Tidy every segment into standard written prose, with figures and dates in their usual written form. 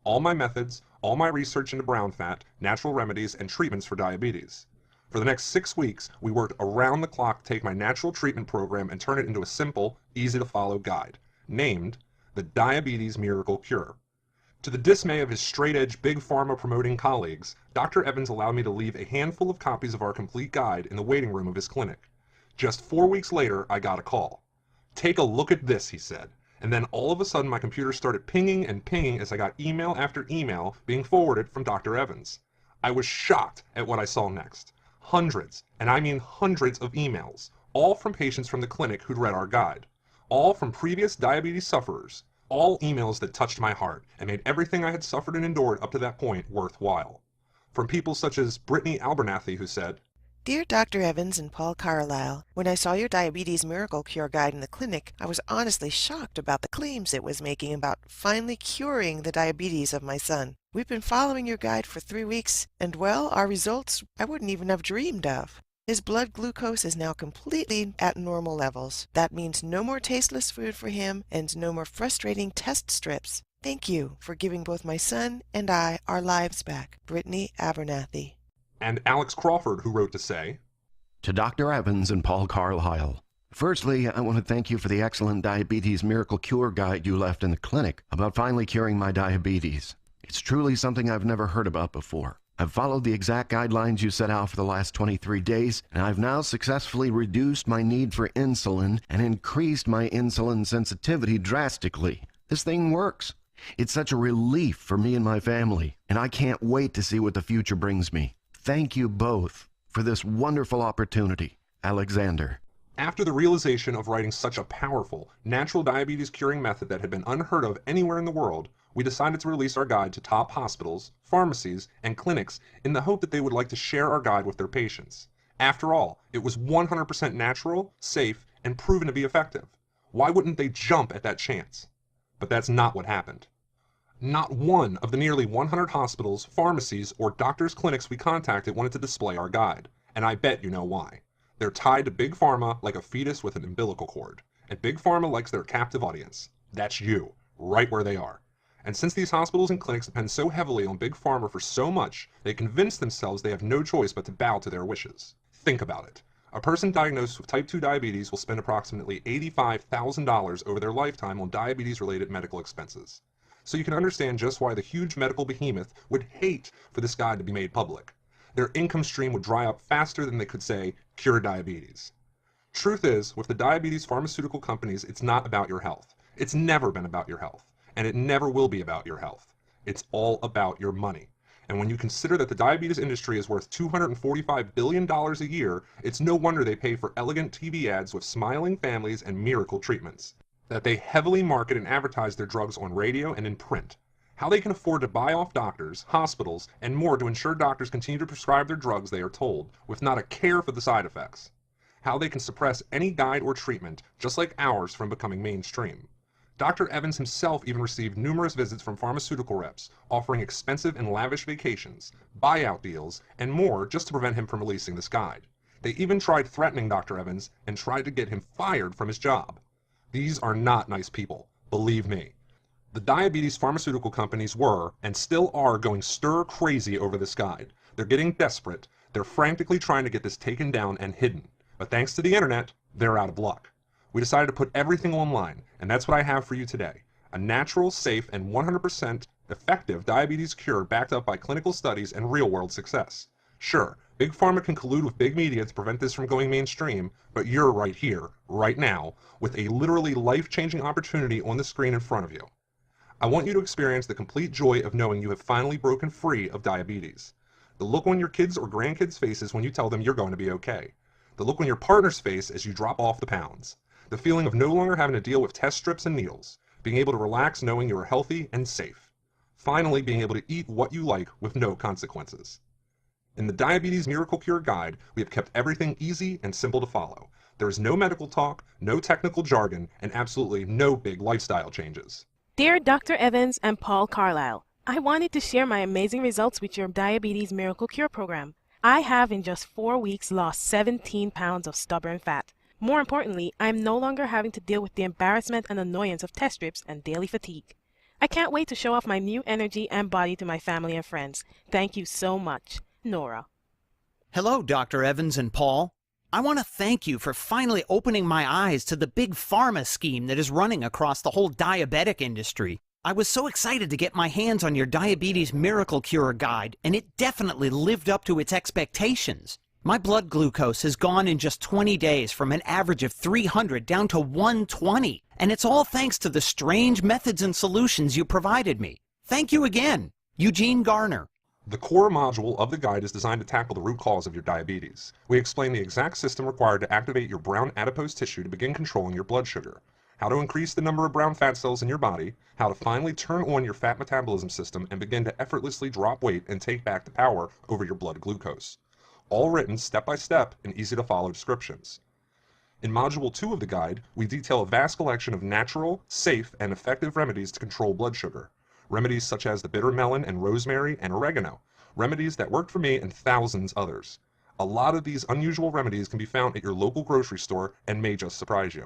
all my methods, all my research into brown fat, natural remedies, and treatments for diabetes. For the next 6 weeks, we worked around the clock to take my natural treatment program and turn it into a simple, easy to follow guide, named the Diabetes Miracle Cure. To the dismay of his straight-edge Big Pharma promoting colleagues, Dr. Evans allowed me to leave a handful of copies of our complete guide in the waiting room of his clinic. Just 4 weeks later, I got a call. "Take a look at this," he said. And then all of a sudden my computer started pinging and pinging as I got email after email being forwarded from Dr. Evans. I was shocked at what I saw next. Hundreds, and I mean hundreds of emails, all from patients from the clinic who'd read our guide. All from previous diabetes sufferers. All emails that touched my heart and made everything I had suffered and endured up to that point worthwhile. From people such as Brittany Abernathy, who said, Dear Dr. Evans and Paul Carlisle, when I saw your Diabetes Miracle Cure guide in the clinic, I was honestly shocked about the claims it was making about finally curing the diabetes of my son. We've been following your guide for 3 weeks, and well, our results I wouldn't even have dreamed of. His blood glucose is now completely at normal levels. That means no more tasteless food for him and no more frustrating test strips. Thank you for giving both my son and I our lives back. Brittany Abernathy. and Alex Crawford, who wrote to say, To Dr. Evans and Paul Carlisle. Firstly, I want to thank you for the excellent Diabetes Miracle Cure guide you left in the clinic about finally curing my diabetes. It's truly something I've never heard about before. I've followed the exact guidelines you set out for the last 23 days, and I've now successfully reduced my need for insulin and increased my insulin sensitivity drastically. This thing works. It's such a relief for me and my family, and I can't wait to see what the future brings me. Thank you both for this wonderful opportunity. Alexander. After the realization of writing such a powerful, natural diabetes curing method that had been unheard of anywhere in the world, we decided to release our guide to top hospitals, pharmacies, and clinics in the hope that they would like to share our guide with their patients. After all, it was 100% natural, safe, and proven to be effective. Why wouldn't they jump at that chance? But that's not what happened. Not one of the nearly 100 hospitals, pharmacies, or doctors' clinics we contacted wanted to display our guide, and I bet you know why. They're tied to Big Pharma like a fetus with an umbilical cord, and Big Pharma likes their captive audience. That's you, right where they are. And since these hospitals and clinics depend so heavily on Big Pharma for so much, they convince themselves they have no choice but to bow to their wishes. Think about it. A person diagnosed with type 2 diabetes will spend approximately $85,000 over their lifetime on diabetes-related medical expenses. So you can understand just why the huge medical behemoth would hate for this guide to be made public. Their income stream would dry up faster than they could say, cure diabetes. Truth is, with the diabetes pharmaceutical companies, it's not about your health. It's never been about your health, and it never will be about your health. It's all about your money. And when you consider that the diabetes industry is worth $245 billion a year, it's no wonder they pay for elegant TV ads with smiling families and miracle treatments. That they heavily market and advertise their drugs on radio and in print. How they can afford to buy off doctors, hospitals, and more to ensure doctors continue to prescribe their drugs they are told, with not a care for the side effects. How they can suppress any guide or treatment, just like ours, from becoming mainstream. Dr. Evans himself even received numerous visits from pharmaceutical reps, offering expensive and lavish vacations, buyout deals, and more just to prevent him from releasing this guide. They even tried threatening Dr. Evans and tried to get him fired from his job. These are not nice people, believe me. The diabetes pharmaceutical companies were, and still are, going stir crazy over this guide. They're getting desperate. They're frantically trying to get this taken down and hidden. But thanks to the internet, they're out of luck. We decided to put everything online, and that's what I have for you today. A natural, safe, and 100% effective diabetes cure backed up by clinical studies and real-world success. Sure, Big Pharma can collude with big media to prevent this from going mainstream, but you're right here, right now, with a literally life-changing opportunity on the screen in front of you. I want you to experience the complete joy of knowing you have finally broken free of diabetes. The look on your kids' or grandkids' faces when you tell them you're going to be okay. The look on your partner's face as you drop off the pounds. The feeling of no longer having to deal with test strips and needles. Being able to relax knowing you are healthy and safe. Finally, being able to eat what you like with no consequences. In the Diabetes Miracle Cure Guide, we have kept everything easy and simple to follow. There is no medical talk, no technical jargon, and absolutely no big lifestyle changes. Dear Dr. Evans and Paul Carlisle, I wanted to share my amazing results with your Diabetes Miracle Cure program. I have in just 4 weeks lost 17 pounds of stubborn fat. More importantly, I am no longer having to deal with the embarrassment and annoyance of test strips and daily fatigue. I can't wait to show off my new energy and body to my family and friends. Thank you so much. Nora. Hello, Dr. Evans and Paul. I want to thank you for finally opening my eyes to the big pharma scheme that is running across the whole diabetic industry. I was so excited to get my hands on your Diabetes Miracle Cure guide, and it definitely lived up to its expectations. My blood glucose has gone in just 20 days from an average of 300 down to 120, and it's all thanks to the strange methods and solutions you provided me. Thank you again, Eugene Garner. The core module of the guide is designed to tackle the root cause of your diabetes. We explain the exact system required to activate your brown adipose tissue to begin controlling your blood sugar, how to increase the number of brown fat cells in your body, how to finally turn on your fat metabolism system and begin to effortlessly drop weight and take back the power over your blood glucose. All written step by step in easy to follow descriptions. In Module 2 of the guide, we detail a vast collection of natural, safe, and effective remedies to control blood sugar. Remedies such as the bitter melon and rosemary and oregano, remedies that worked for me and thousands others. A lot of these unusual remedies can be found at your local grocery store and may just surprise you.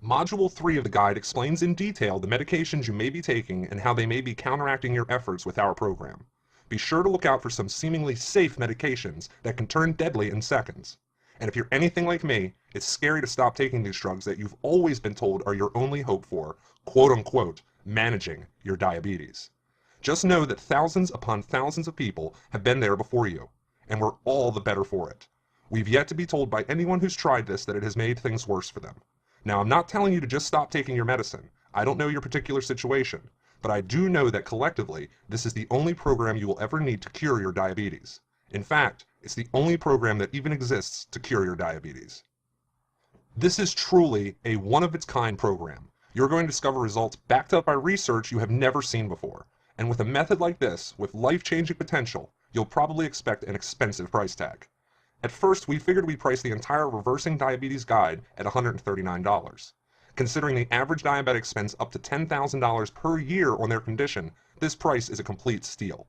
Module 3 of the guide explains in detail the medications you may be taking and how they may be counteracting your efforts with our program. Be sure to look out for some seemingly safe medications that can turn deadly in seconds. And if you're anything like me, it's scary to stop taking these drugs that you've always been told are your only hope for, quote-unquote, managing your diabetes. Just know that thousands upon thousands of people have been there before you, and we're all the better for it. We've yet to be told by anyone who's tried this that it has made things worse for them. Now, I'm not telling you to just stop taking your medicine. I don't know your particular situation, but I do know that collectively, this is the only program you will ever need to cure your diabetes. In fact, it's the only program that even exists to cure your diabetes. This is truly a one-of-its-kind program. You're going to discover results backed up by research you have never seen before. And with a method like this, with life-changing potential, you'll probably expect an expensive price tag. At first, we figured we'd price the entire Reversing Diabetes Guide at $139. Considering the average diabetic spends up to $10,000 per year on their condition, this price is a complete steal.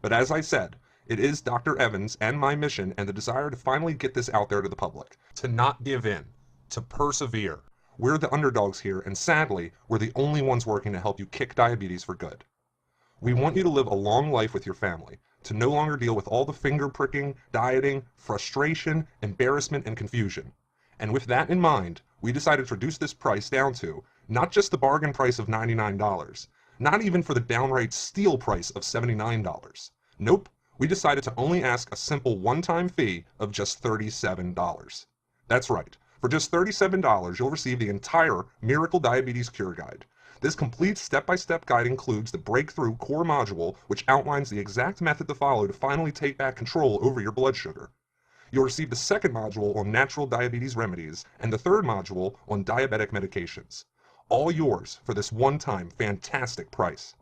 But as I said, it is Dr. Evans and my mission and the desire to finally get this out there to the public, to not give in, to persevere. We're the underdogs here, and sadly, we're the only ones working to help you kick diabetes for good. We want you to live a long life with your family, to no longer deal with all the finger pricking, dieting, frustration, embarrassment, and confusion. And with that in mind, we decided to reduce this price down to not just the bargain price of $99, not even for the downright steal price of $79. Nope, we decided to only ask a simple one-time fee of just $37. That's right, for just $37 you'll receive the entire Miracle Diabetes Cure Guide. This complete step-by-step guide includes the Breakthrough Core Module, which outlines the exact method to follow to finally take back control over your blood sugar. You'll receive the second module on natural diabetes remedies and the third module on diabetic medications. All yours for this one-time fantastic price.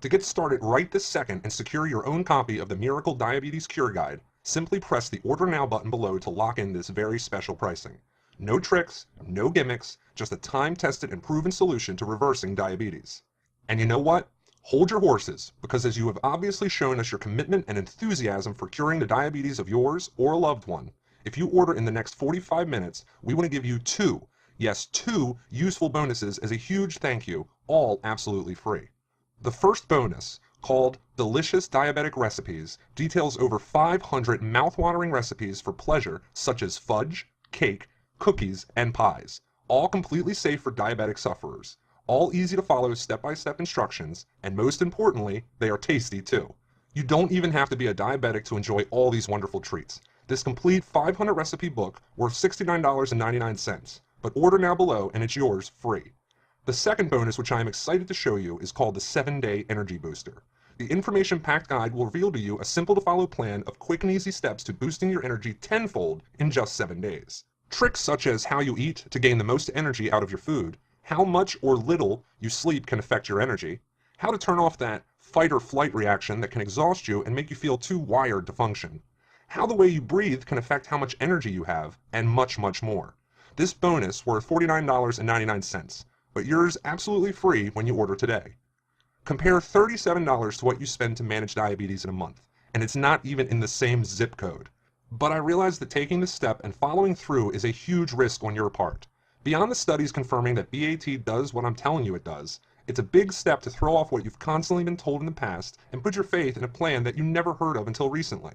To get started right this second and secure your own copy of the Miracle Diabetes Cure Guide, simply press the Order Now button below to lock in this very special pricing. No tricks, no gimmicks, just a time-tested and proven solution to reversing diabetes. And you know what? Hold your horses, because as you have obviously shown us your commitment and enthusiasm for curing the diabetes of yours or a loved one, if you order in the next 45 minutes, we want to give you two useful bonuses as a huge thank you, all absolutely free. The first bonus, called Delicious Diabetic Recipes, details over 500 mouth-watering recipes for pleasure such as fudge, cake, cookies, and pies, all completely safe for diabetic sufferers. All easy to follow step-by-step instructions, and most importantly, they are tasty too. You don't even have to be a diabetic to enjoy all these wonderful treats. This complete 500 recipe book worth $69.99, but order now below and it's yours free. The second bonus, which I am excited to show you, is called the 7-Day Energy Booster. The information-packed guide will reveal to you a simple-to-follow plan of quick and easy steps to boosting your energy tenfold in just 7 days. Tricks such as how you eat to gain the most energy out of your food, how much or little you sleep can affect your energy, how to turn off that fight or flight reaction that can exhaust you and make you feel too wired to function, how the way you breathe can affect how much energy you have, and much, much more. This bonus worth $49.99, but yours absolutely free when you order today. Compare $37 to what you spend to manage diabetes in a month, and it's not even in the same zip code. But I realize that taking this step and following through is a huge risk on your part. Beyond the studies confirming that BAT does what I'm telling you it does, It's a big step to throw off what you've constantly been told in the past and put your faith in a plan that you never heard of until recently.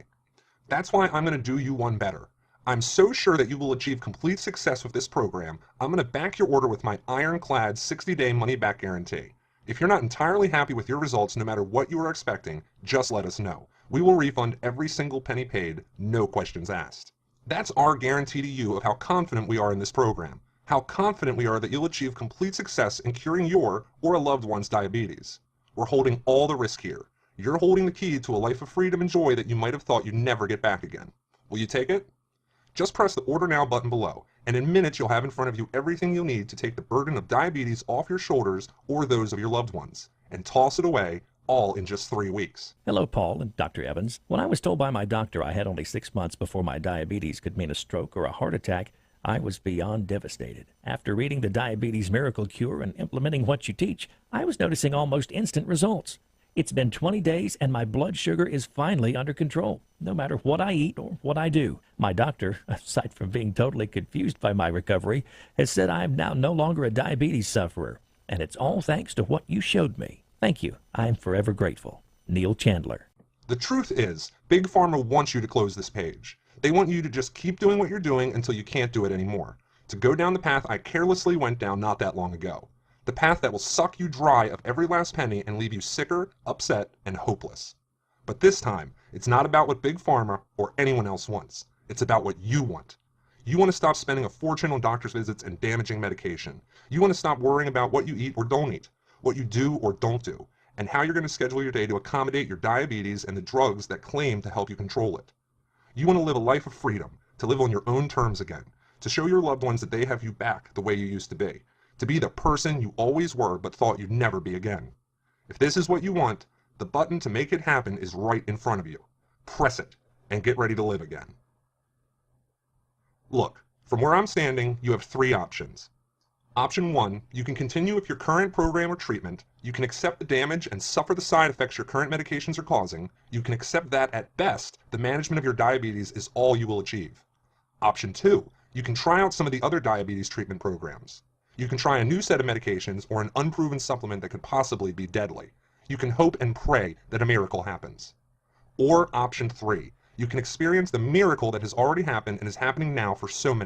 That's why I'm going to do you one better. I'm so sure that you will achieve complete success with this program, I'm going to back your order with my ironclad 60-day money-back guarantee. If you're not entirely happy with your results no matter what you are expecting, just let us know. We will refund every single penny paid, no questions asked. That's our guarantee to you of how confident we are in this program, how confident we are that you'll achieve complete success in curing your or a loved one's diabetes. We're holding all the risk here. You're holding the key to a life of freedom and joy that you might have thought you'd never get back again. Will you take it? Just press the Order Now button below, and in minutes you'll have in front of you everything you'll need to take the burden of diabetes off your shoulders or those of your loved ones, and toss it away, all in just 3 weeks. Hello, Paul and Dr. Evans. When I was told by my doctor I had only 6 months before my diabetes could mean a stroke or a heart attack, I was beyond devastated. After reading the Diabetes Miracle Cure and implementing what you teach, I was noticing almost instant results. It's been 20 days and my blood sugar is finally under control, no matter what I eat or what I do. My doctor, aside from being totally confused by my recovery, has said I am now no longer a diabetes sufferer, and it's all thanks to what you showed me. Thank you. I am forever grateful. Neil Chandler. The truth is, Big Pharma wants you to close this page. They want you to just keep doing what you're doing until you can't do it anymore. To go down the path I carelessly went down not that long ago. The path that will suck you dry of every last penny and leave you sicker, upset, and hopeless. But this time, it's not about what Big Pharma or anyone else wants. It's about what you want. You want to stop spending a fortune on doctor's visits and damaging medication. You want to stop worrying about what you eat or don't eat, what you do or don't do, and how you're going to schedule your day to accommodate your diabetes and the drugs that claim to help you control it. You want to live a life of freedom, to live on your own terms again, to show your loved ones that they have you back the way you used to be the person you always were but thought you'd never be again. If this is what you want, the button to make it happen is right in front of you. Press it and get ready to live again. Look, from where I'm standing, you have 3 options. Option 1, you can continue with your current program or treatment, you can accept the damage and suffer the side effects your current medications are causing, you can accept that at best, the management of your diabetes is all you will achieve. Option 2, you can try out some of the other diabetes treatment programs. You can try a new set of medications or an unproven supplement that could possibly be deadly. You can hope and pray that a miracle happens. Or option 3, you can experience the miracle that has already happened and is happening now for so many